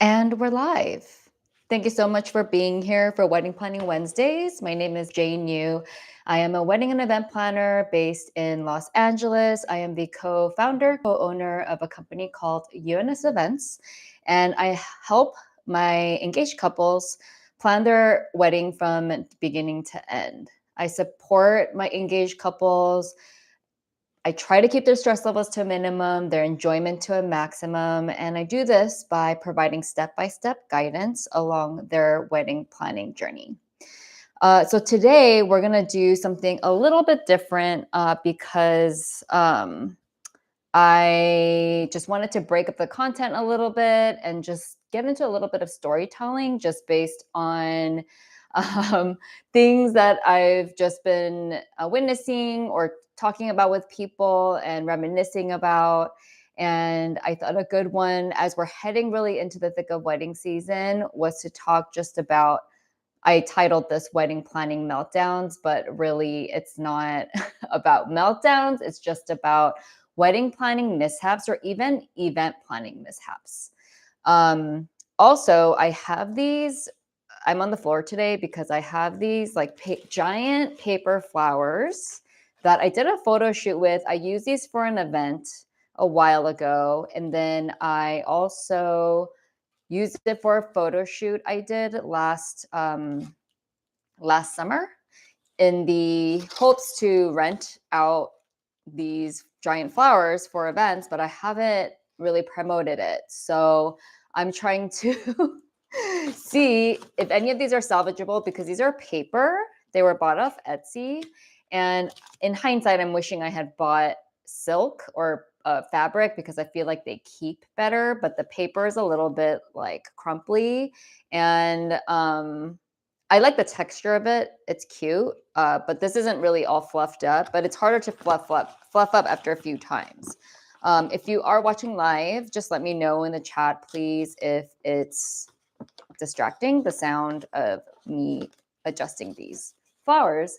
And we're live. Thank you so much for being here for Wedding Planning Wednesdays. My name is Jane Yu. I am a wedding and event planner based in Los Angeles. I am the co-founder, co-owner of a company called UNS Events, and I help my engaged couples plan their wedding from beginning to end. I support my engaged couples. I try to keep their stress levels to a minimum, their enjoyment to a maximum, and I do this by providing step-by-step guidance along their wedding planning journey. So today we're gonna do something a little bit different because I just wanted to break up the content a little bit and just get into a little bit of storytelling just based on um, things that I've just been witnessing or talking about with people and reminiscing about. And I thought a good one, as we're heading really into the thick of wedding season, was to talk just about. I titled this Wedding Planning Meltdowns, but really it's not about meltdowns. It's just about wedding planning mishaps or even event planning mishaps. Um, Also, I have these. I'm on the floor today because I have these like giant paper flowers that I did a photo shoot with. I used these for an event a while ago. And then I also used it for a photo shoot I did last summer in the hopes to rent out these giant flowers for events, but I haven't really promoted it. So I'm trying to see if any of these are salvageable because these are paper. They were bought off Etsy. And in hindsight, I'm wishing I had bought silk or fabric because I feel like they keep better, but the paper is a little bit like crumply. And I like the texture of it. It's cute, but this isn't really all fluffed up, but it's harder to fluff up after a few times. If you are watching live, just let me know in the chat, please, if it's distracting, the sound of me adjusting these flowers.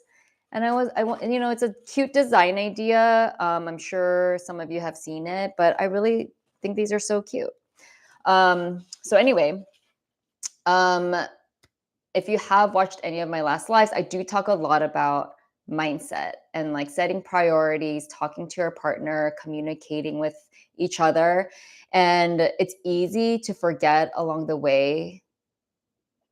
And it's a cute design idea. I'm sure some of you have seen it, but I really think these are so cute. So anyway, if you have watched any of my last lives, I do talk a lot about mindset and like setting priorities, talking to your partner, communicating with each other. And it's easy to forget along the way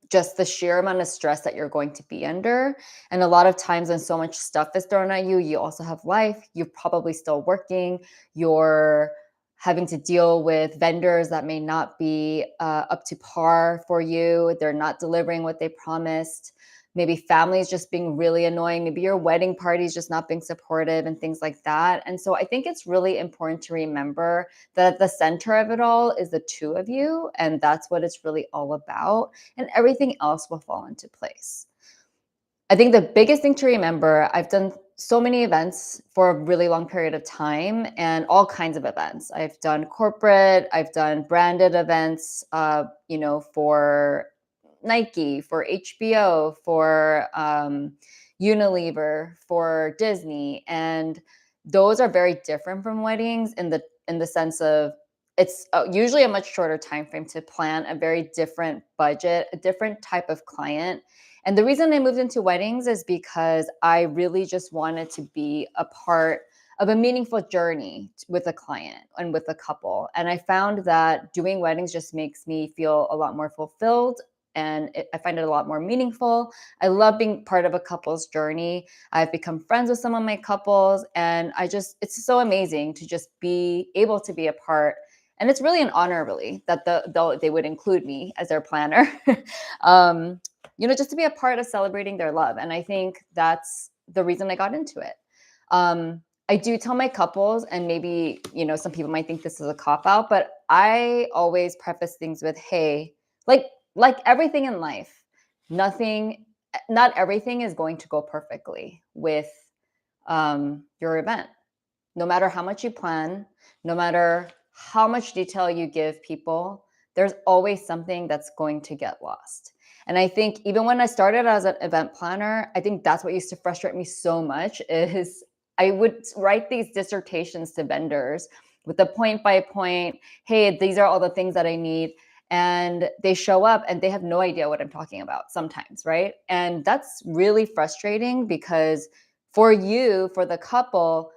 just the sheer amount of stress that you're going to be under. And a lot of times when so much stuff is thrown at you, you also have life, you're probably still working, you're having to deal with vendors that may not be up to par for you. They're not delivering what they promised. Maybe families just being really annoying. Maybe your wedding party's just not being supportive and things like that. And so I think it's really important to remember that at the center of it all is the two of you. And that's what it's really all about. And everything else will fall into place. I think the biggest thing to remember, I've done so many events for a really long period of time and all kinds of events. I've done corporate, I've done branded events, for Nike, for HBO, for Unilever, for Disney. And those are very different from weddings in the sense of it's usually a much shorter time frame to plan, a very different budget, a different type of client. And the reason I moved into weddings is because I really just wanted to be a part of a meaningful journey with a client and with a couple. And I found that doing weddings just makes me feel a lot more fulfilled and I find it a lot more meaningful. I love being part of a couple's journey. I've become friends with some of my couples and it's so amazing to just be able to be a part. And it's really an honor, really, that they would include me as their planner. um, just to be a part of celebrating their love. And I think that's the reason I got into it. I do tell my couples, and maybe, some people might think this is a cop out, but I always preface things with, hey, like everything in life, not everything is going to go perfectly with your event. No matter how much you plan, no matter how much detail you give people, there's always something that's going to get lost. And I think even when I started as an event planner, I think that's what used to frustrate me so much is I would write these dissertations to vendors with the point by point, hey, these are all the things that I need. and they show up and they have no idea what I'm talking about sometimes, right? And that's really frustrating because for you, for the couple,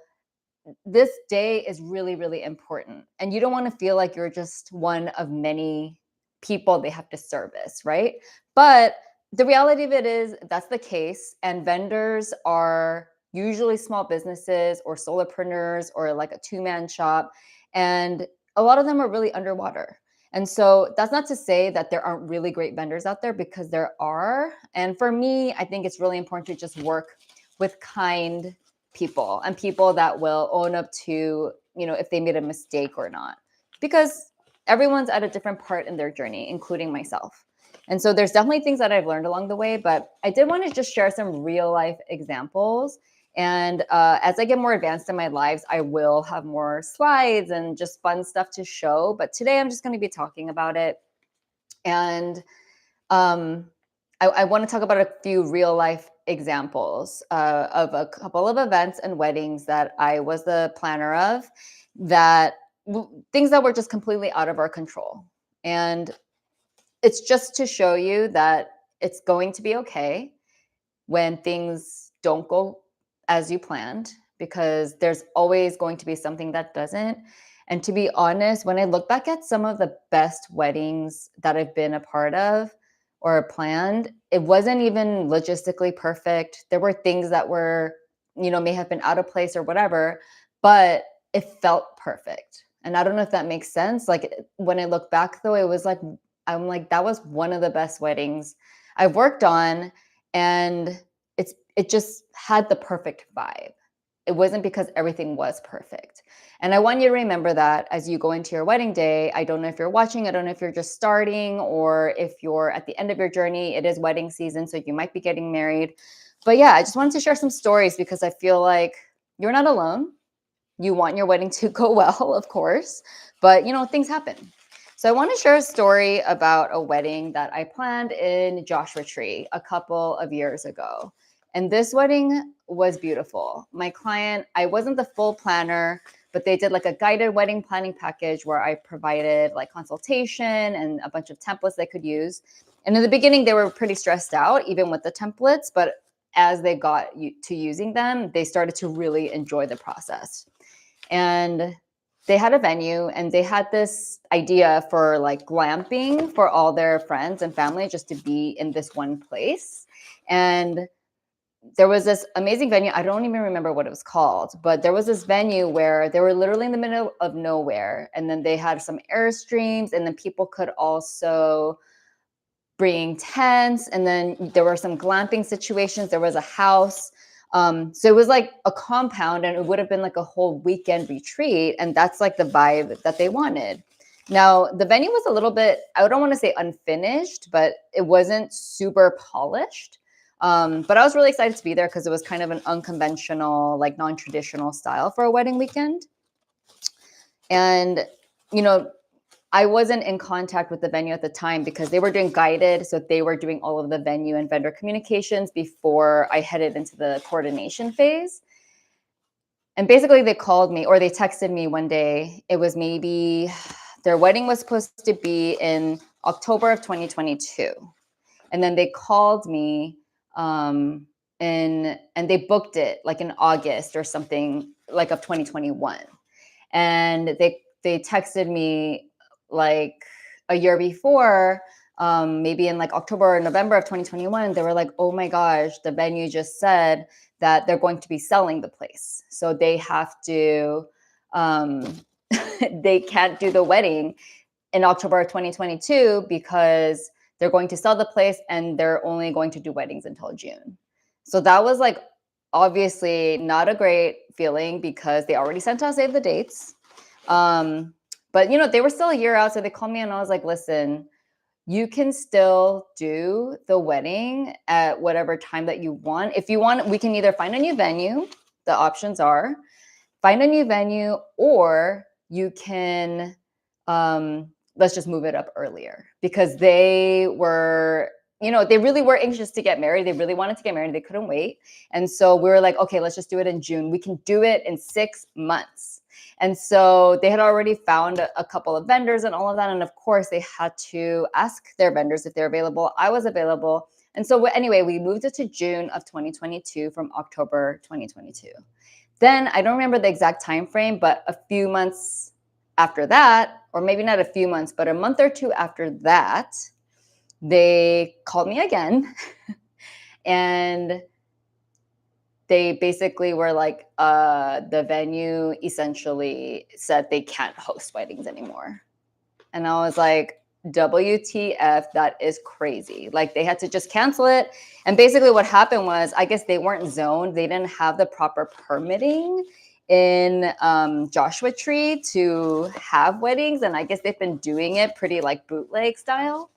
this day is really, really important. And you don't want to feel like you're just one of many people they have to service, right? But the reality of it is that's the case. And vendors are usually small businesses or solopreneurs or like a two-man shop. And a lot of them are really underwater. And so that's not to say that there aren't really great vendors out there, because there are. And for me, I think it's really important to just work with kind people and people that will own up to, if they made a mistake or not, because everyone's at a different part in their journey, including myself. And so there's definitely things that I've learned along the way, but I did want to just share some real life examples. And as I get more advanced in my lives, I will have more slides and just fun stuff to show. But today I'm just going to be talking about it. And I want to talk about a few real life examples of a couple of events and weddings that I was the planner of, that things that were just completely out of our control. And it's just to show you that it's going to be okay when things don't go as you planned, because there's always going to be something that doesn't. And to be honest, when I look back at some of the best weddings that I've been a part of or planned, it wasn't even logistically perfect. There were things that were, may have been out of place or whatever, but it felt perfect. And I don't know if that makes sense. Like when I look back though, it was like, I'm like, that was one of the best weddings I've worked on. And it just had the perfect vibe. It wasn't because everything was perfect. And I want you to remember that as you go into your wedding day. I don't know if you're watching, I don't know if you're just starting or if you're at the end of your journey. It is wedding season, so you might be getting married. But yeah, I just wanted to share some stories because I feel like you're not alone. You want your wedding to go well, of course, but things happen. So I want to share a story about a wedding that I planned in Joshua Tree a couple of years ago. And this wedding was beautiful. My client, I wasn't the full planner, but they did like a guided wedding planning package where I provided like consultation and a bunch of templates they could use. And in the beginning, they were pretty stressed out, even with the templates. But as they got to using them, they started to really enjoy the process. And they had a venue and they had this idea for like glamping for all their friends and family just to be in this one place. And there was this amazing venue. I don't even remember what it was called, but there was this venue where they were literally in the middle of nowhere. And then they had some Airstreams, and then people could also bring tents. And then there were some glamping situations. There was a house. So it was like a compound, and it would have been like a whole weekend retreat. And that's like the vibe that they wanted. Now, the venue was a little bit, I don't want to say unfinished, but it wasn't super polished. But I was really excited to be there because it was kind of an unconventional, like non-traditional style for a wedding weekend. And, I wasn't in contact with the venue at the time because they were doing guided. So they were doing all of the venue and vendor communications before I headed into the coordination phase. And basically they called me, or they texted me one day. It was maybe their wedding was supposed to be in October of 2022. And then they called me and they booked it like in August or something like of 2021. And they texted me like a year before, maybe in like October or November of 2021, they were like, oh my gosh, the venue just said that they're going to be selling the place. So they have to, they can't do the wedding in October of 2022 because they're going to sell the place and they're only going to do weddings until June. So that was like obviously not a great feeling because they already sent us save the dates. But they were still a year out. So they called me and I was like, listen, you can still do the wedding at whatever time that you want. If you want, we can either find a new venue. The options are find a new venue, or you can, let's just move it up earlier, because they were, they really were anxious to get married. They really wanted to get married. They couldn't wait. And so we were like, okay, let's just do it in June. We can do it in 6 months. And so they had already found a couple of vendors and all of that. And of course, they had to ask their vendors if they're available. I was available. And so anyway, we moved it to June of 2022 from October 2022. Then I don't remember the exact time frame, but a few months after that, or maybe not a few months, but a month or two after that, they called me again. And they basically were like, the venue essentially said they can't host weddings anymore. And I was like, WTF, that is crazy. Like they had to just cancel it. And basically what happened was, I guess they weren't zoned. They didn't have the proper permitting in Joshua Tree to have weddings. And I guess they've been doing it pretty like bootleg style.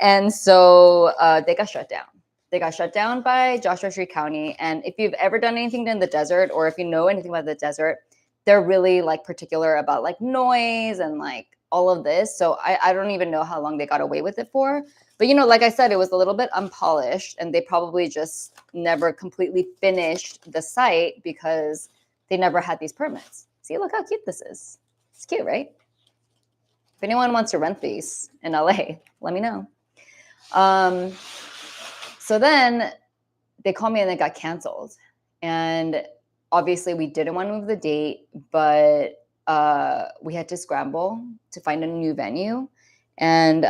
And so they got shut down. They got shut down by Joshua Tree County. And if you've ever done anything in the desert, or if you know anything about the desert, they're really like particular about like noise and like all of this. So I don't even know how long they got away with it for. But, you know, like I said, it was a little bit unpolished and they probably just never completely finished the site because they never had these permits. See, look how cute this is. It's cute, right? If anyone wants to rent these in LA, let me know. So then they called me and it got canceled. And obviously we didn't want to move the date, but we had to scramble to find a new venue. And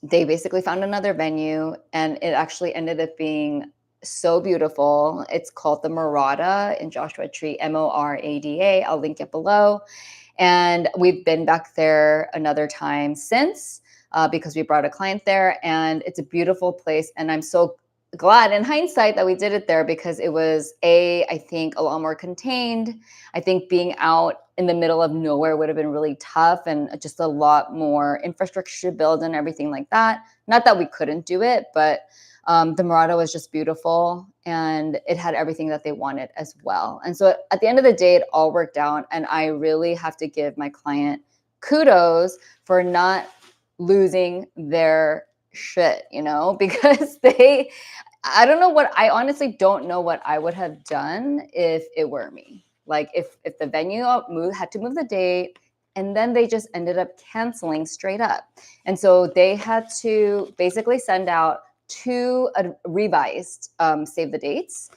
they basically found another venue and it actually ended up being so beautiful. It's called the Morada in Joshua Tree, Morada. I'll link it below. And we've been back there another time since because we brought a client there and it's a beautiful place. And I'm so glad in hindsight that we did it there because it was I think a lot more contained. I think being out in the middle of nowhere would have been really tough and just a lot more infrastructure to build and everything like that. Not that we couldn't do it, but the Murata was just beautiful and it had everything that they wanted as well. And so at the end of the day, it all worked out. And I really have to give my client kudos for not losing their shit, you know, because I honestly don't know what I would have done if it were me. Like if the venue had to move the date and then they just ended up canceling straight up. And so they had to basically send out two revised save the dates.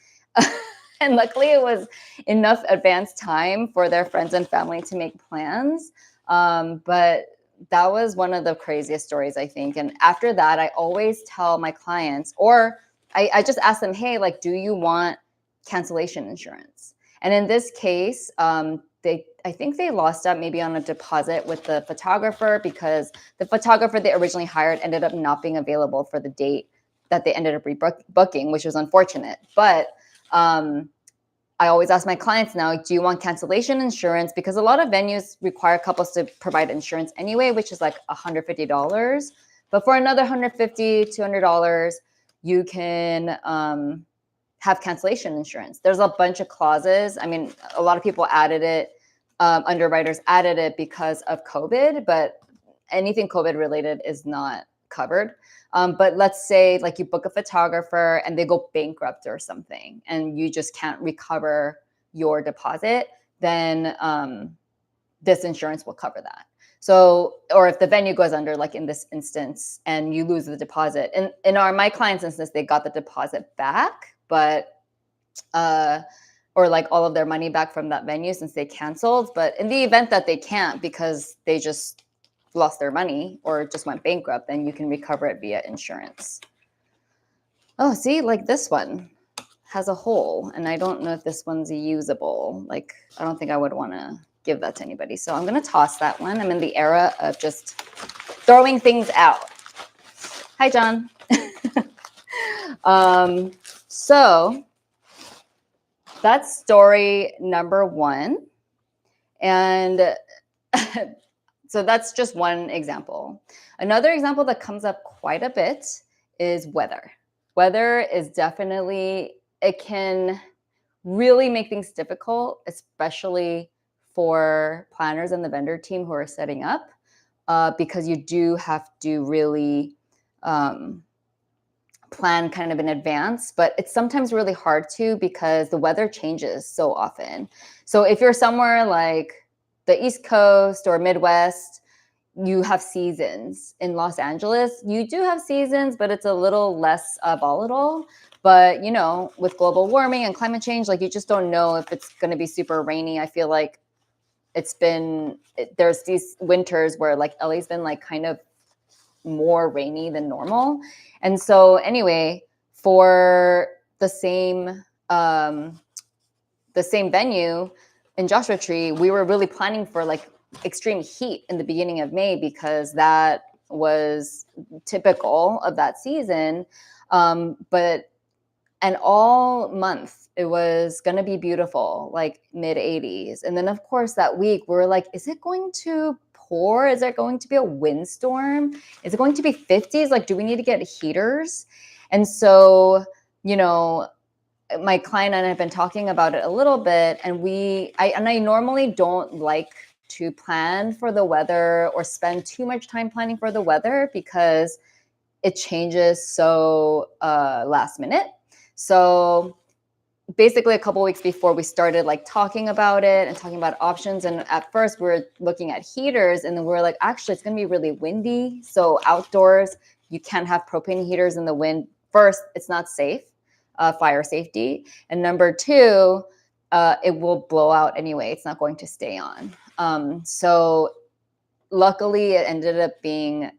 And luckily it was enough advance time for their friends and family to make plans. But that was one of the craziest stories, I think. And after that, I always tell my clients, or I just ask them, hey, like, do you want cancellation insurance? And in this case, I think they lost out maybe on a deposit with the photographer because the photographer they originally hired ended up not being available for the date that they ended up rebooking, which was unfortunate. But I always ask my clients now, do you want cancellation insurance? Because a lot of venues require couples to provide insurance anyway, which is like $150. But for another $150, $200, you can have cancellation insurance. There's a bunch of clauses. I mean, a lot of people added it, underwriters added it because of COVID, but anything COVID related is not covered. But let's say like you book a photographer and they go bankrupt or something and you just can't recover your deposit, then this insurance will cover that. So, or if the venue goes under, like in this instance, and you lose the deposit, and in my client's instance, they got the deposit back, but or like all of their money back from that venue since they canceled. But in the event that they can't because they just lost their money or just went bankrupt, then you can recover it via insurance. Oh, see, like this one has a hole and I don't know if this one's usable. Like, I don't think I would want to give that to anybody. So I'm going to toss that one. I'm in the era of just throwing things out. Hi, John. So that's story number one. And so that's just one example. Another example that comes up quite a bit is weather. Weather is definitely, it can really make things difficult, especially for planners and the vendor team who are setting up, because you do have to really plan kind of in advance, but it's sometimes really hard to because the weather changes so often. So if you're somewhere like the East Coast or Midwest, you have seasons. In Los Angeles, you do have seasons, but it's a little less volatile. But, you know, with global warming and climate change, like you just don't know if it's going to be super rainy. I feel like there's these winters where like LA's been like kind of more rainy than normal. And so anyway, for the same venue in Joshua Tree, we were really planning for like extreme heat in the beginning of May because that was typical of that season. But and all month it was going to be beautiful, like mid 80s. And then of course that week we were like, is it going to pour? Is there going to be a windstorm? Is it going to be 50s? Like, do we need to get heaters? And so, you know, my client and I have been talking about it a little bit, and I normally don't like to plan for the weather or spend too much time planning for the weather because it changes so last minute. So basically a couple weeks before we started like talking about it and talking about options, and at first we were looking at heaters, and then we were like, actually it's going to be really windy, so outdoors you can't have propane heaters in the wind. First, it's not safe, fire safety, and number two, it will blow out anyway. It's not going to stay on. So luckily it ended up being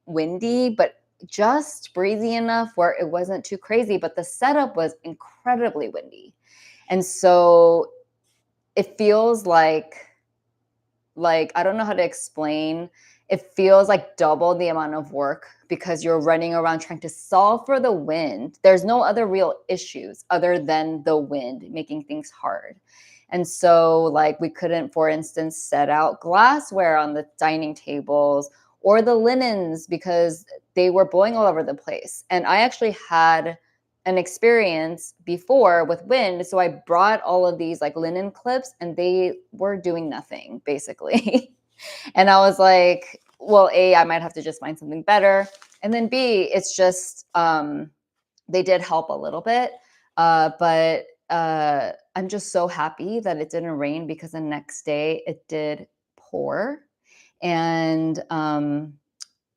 windy, but just breezy enough where it wasn't too crazy, but the setup was incredibly windy. And so it feels like I don't know how to explain. It feels like double the amount of work because you're running around trying to solve for the wind. There's no other real issues other than the wind making things hard. And so like we couldn't, for instance, set out glassware on the dining tables or the linens because they were blowing all over the place. And I actually had an experience before with wind. So I brought all of these like linen clips and they were doing nothing basically. And I was like, well, A, I might have to just find something better. And then B, it's just, they did help a little bit. But I'm just so happy that it didn't rain because the next day it did pour. And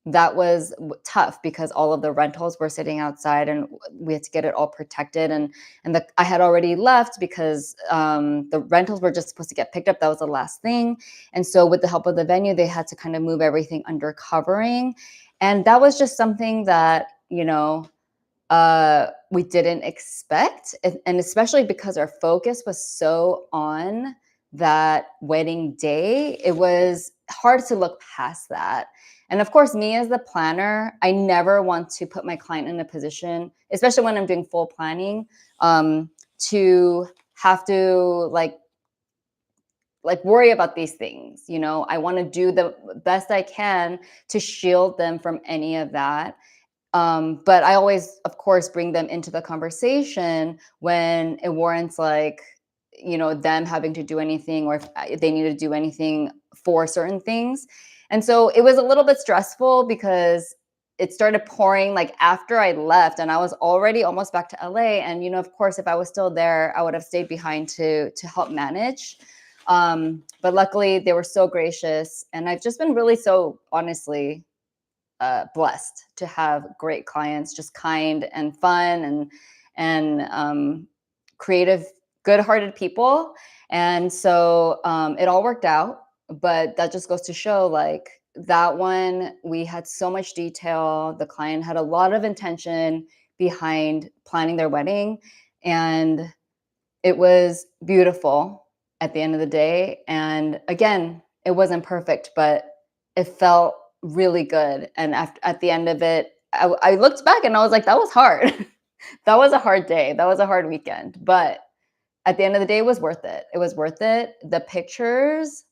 that was tough because all of the rentals were sitting outside and we had to get it all protected. And I had already left because the rentals were just supposed to get picked up. That was the last thing. And so with the help of the venue, they had to kind of move everything under covering. And that was just something that, you know, we didn't expect. And especially because our focus was so on that wedding day, it was hard to look past that. And of course, me as the planner, I never want to put my client in a position, especially when I'm doing full planning, to have to like worry about these things. You know, I want to do the best I can to shield them from any of that. But I always, of course, bring them into the conversation when it warrants like, you know, them having to do anything or if they need to do anything for certain things. And so it was a little bit stressful because it started pouring like after I left and I was already almost back to LA. And, you know, of course, if I was still there, I would have stayed behind to help manage. But luckily they were so gracious, and I've just been really so honestly blessed to have great clients, just kind and fun and creative, good-hearted people. And so it all worked out. But that just goes to show, like that one, we had so much detail. The client had a lot of intention behind planning their wedding, and it was beautiful at the end of the day. And again, it wasn't perfect, but it felt really good. And at the end of it, I looked back and I was like, that was hard. That was a hard day. That was a hard weekend. But at the end of the day, it was worth it. It was worth it. The pictures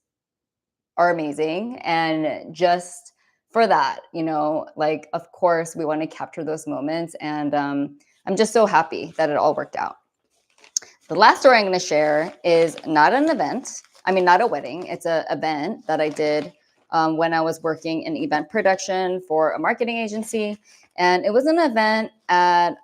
are amazing. And just for that, you know, like, of course, we want to capture those moments. And I'm just so happy that it all worked out. The last story I'm going to share is not an event. I mean, not a wedding. It's an event that I did when I was working in event production for a marketing agency. And it was an event at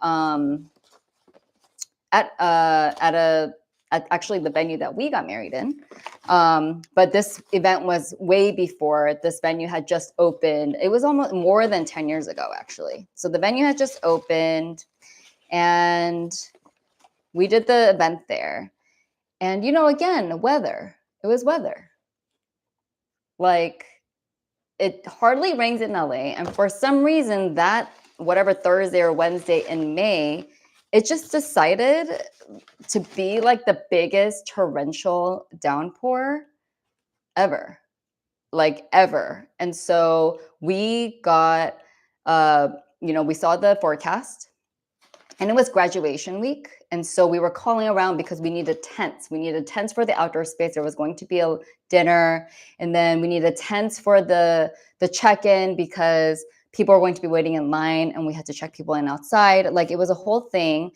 actually the venue that we got married in. But this event was way before this venue had just opened. It was almost more than 10 years ago, actually. So the venue had just opened, and we did the event there. And, again, weather. It was weather. Like, it hardly rains in LA. And for some reason, that whatever Thursday or Wednesday in May, it just decided to be like the biggest torrential downpour ever, like ever. And so we got, we saw the forecast, and it was graduation week. And so we were calling around because we needed tents. We needed tents for the outdoor space. There was going to be a dinner. And then we needed tents for the check-in because people were going to be waiting in line, and we had to check people in outside. Like, it was a whole thing.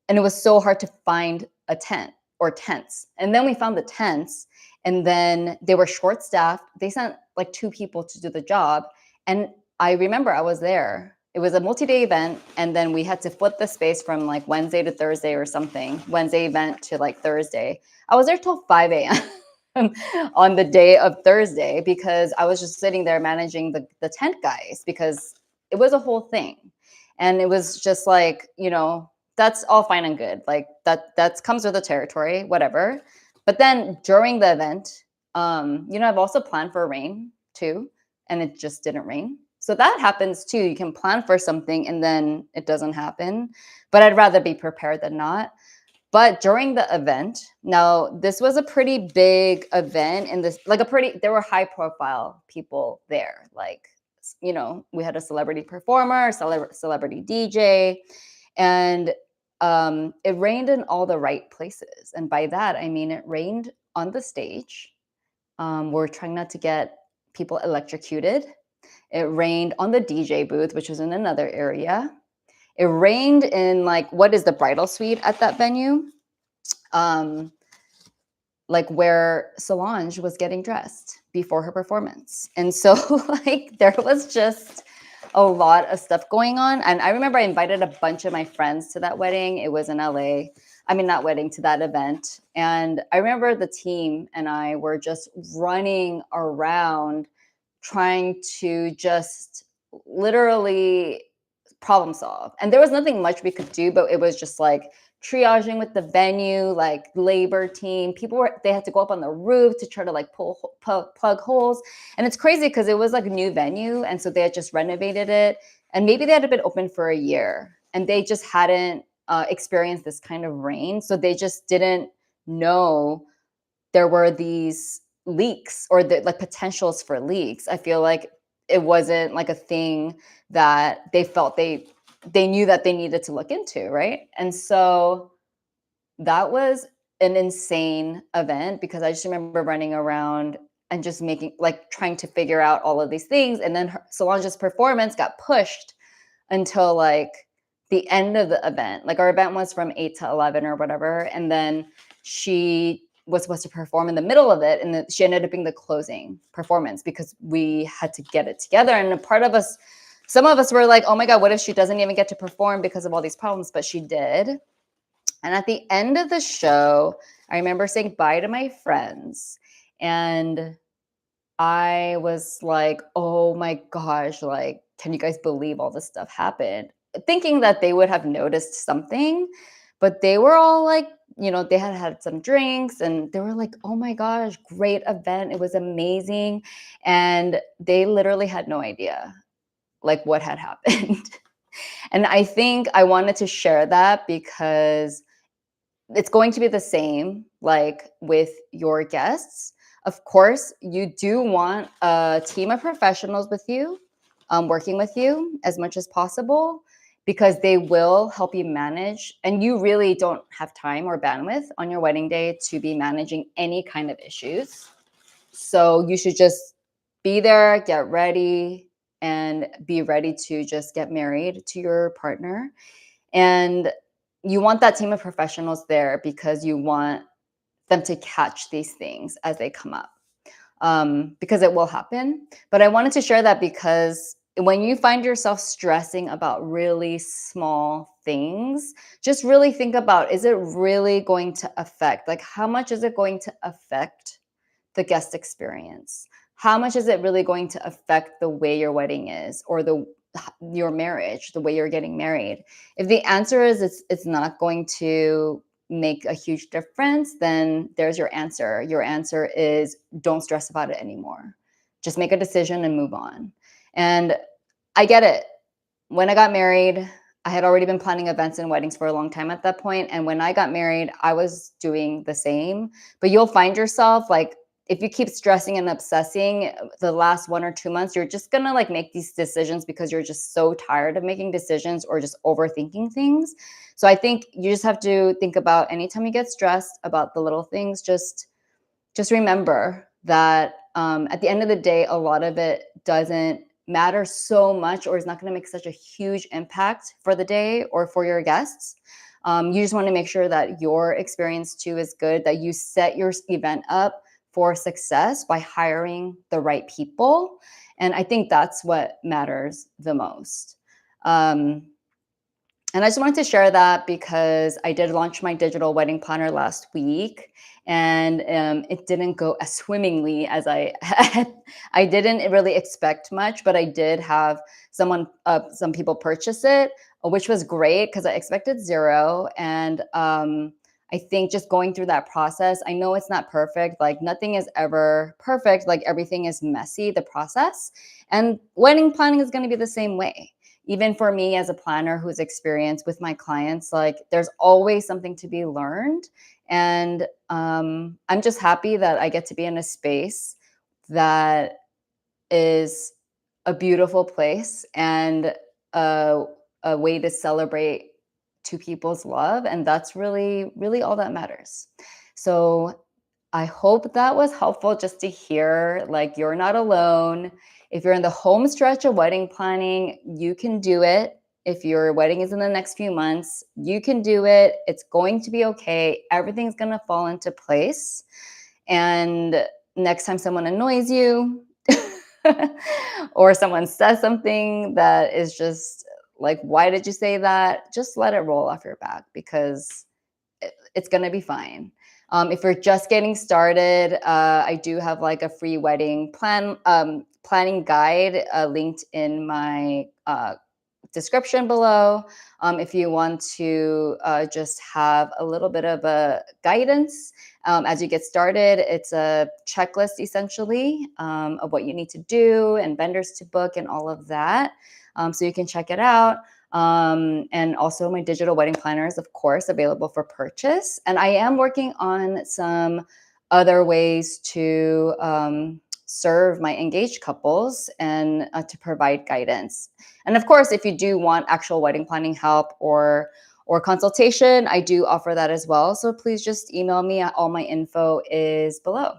And it was so hard to find a tent or tents. And then we found the tents, and then they were short-staffed. They sent like 2 people to do the job. And I remember I was there. It was a multi-day event, and then we had to flip the space from like Wednesday to Thursday or something. Wednesday event to like Thursday. I was there till 5 a.m. on the day of Thursday because I was just sitting there managing the tent guys, because it was a whole thing. And it was just like, that's all fine and good. Like that comes with the territory, whatever. But then during the event, I've also planned for rain too, and it just didn't rain. So that happens too. You can plan for something and then it doesn't happen. But I'd rather be prepared than not. But during the event, now this was a pretty big event, and there were high profile people there. Like, we had a celebrity performer, celebrity DJ, and it rained in all the right places. And by that, I mean it rained on the stage. We're trying not to get people electrocuted. It rained on the DJ booth, which was in another area. It rained in like what is the bridal suite at that venue, like where Solange was getting dressed before her performance. And so like there was just a lot of stuff going on. And I remember I invited a bunch of my friends to that wedding. It was in LA. I mean, not wedding, to that event. And I remember the team and I were just running around trying to just literally problem solve. And there was nothing much we could do, but it was just like triaging with the venue, like labor team. They had to go up on the roof to try to like plug holes. And it's crazy because it was like a new venue. And so they had just renovated it. And maybe they had been open for a year and they just hadn't experienced this kind of rain. So they just didn't know there were these leaks or the like potentials for leaks. I feel like it wasn't like a thing that they felt they knew that they needed to look into, right? And so that was an insane event because I just remember running around and just trying to figure out all of these things. And then Solange's performance got pushed until like the end of the event. Like our event was from 8 to 11 or whatever. And then she was supposed to perform in the middle of it. And she ended up being the closing performance because we had to get it together. And some of us were like, oh my God, what if she doesn't even get to perform because of all these problems? But she did. And at the end of the show, I remember saying bye to my friends. And I was like, oh my gosh, like, can you guys believe all this stuff happened? Thinking that they would have noticed something, but they were all like, they had had some drinks and they were like, oh my gosh, great event. It was amazing. And they literally had no idea like what had happened. And I think I wanted to share that because it's going to be the same like with your guests. Of course, you do want a team of professionals with you, working with you as much as possible, because they will help you manage. And you really don't have time or bandwidth on your wedding day to be managing any kind of issues. So you should just be there, get ready, and be ready to just get married to your partner. And you want that team of professionals there because you want them to catch these things as they come up. because it will happen. But I wanted to share that because when you find yourself stressing about really small things, just really think about, is it really going to affect, like, how much is it going to affect the guest experience? How much is it really going to affect the way your wedding is, or your marriage, the way you're getting married? If the answer is it's not going to make a huge difference, then there's your answer. Your answer is, don't stress about it anymore. Just make a decision and move on. And I get it. When I got married, I had already been planning events and weddings for a long time at that point. And when I got married, I was doing the same. But you'll find yourself, like, if you keep stressing and obsessing the last 1 or 2 months, you're just gonna like make these decisions because you're just so tired of making decisions or just overthinking things. So I think you just have to think about, anytime you get stressed about the little things, just remember that at the end of the day, a lot of it doesn't matter so much, or is not going to make such a huge impact for the day or for your guests. You just want to make sure that your experience too is good, that you set your event up for success by hiring the right people. And I think that's what matters the most. Um, and I just wanted to share that because I did launch my digital wedding planner last week, and it didn't go as swimmingly as I had. I didn't really expect much, but I did have some people purchase it, which was great because I expected zero. And I think just going through that process, I know it's not perfect. Like, nothing is ever perfect. Like, everything is messy, the process. And wedding planning is going to be the same way. Even for me as a planner who's experienced with my clients, like, there's always something to be learned. And I'm just happy that I get to be in a space that is a beautiful place, and a, a way to celebrate two people's love. And that's really, really all that matters. So I hope that was helpful, just to hear, like, you're not alone. If you're in the home stretch of wedding planning, you can do it. If your wedding is in the next few months, you can do it. It's going to be okay. Everything's going to fall into place. And next time someone annoys you, or someone says something that is just like, why did you say that? Just let it roll off your back, because it's going to be fine. If you're just getting started, I do have like a free wedding planning guide linked in my description below. If you want to just have a little bit of a guidance as you get started, it's a checklist essentially of what you need to do and vendors to book and all of that. So you can check it out. And also my digital wedding planner is, of course, available for purchase. And I am working on some other ways to serve my engaged couples and to provide guidance. And of course, if you do want actual wedding planning help or consultation, I do offer that as well. So please just email me. All my info is below.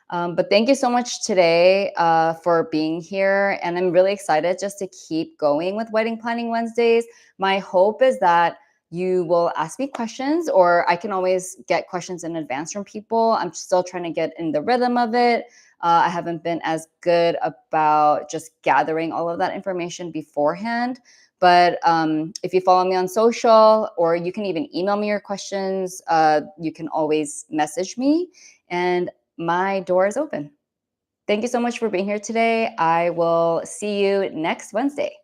But thank you so much today for being here. And I'm really excited just to keep going with Wedding Planning Wednesdays. My hope is that you will ask me questions, or I can always get questions in advance from people. I'm still trying to get in the rhythm of it. I haven't been as good about just gathering all of that information beforehand. But if you follow me on social, or you can even email me your questions, you can always message me. And my door is open. Thank you so much for being here today. I will see you next Wednesday.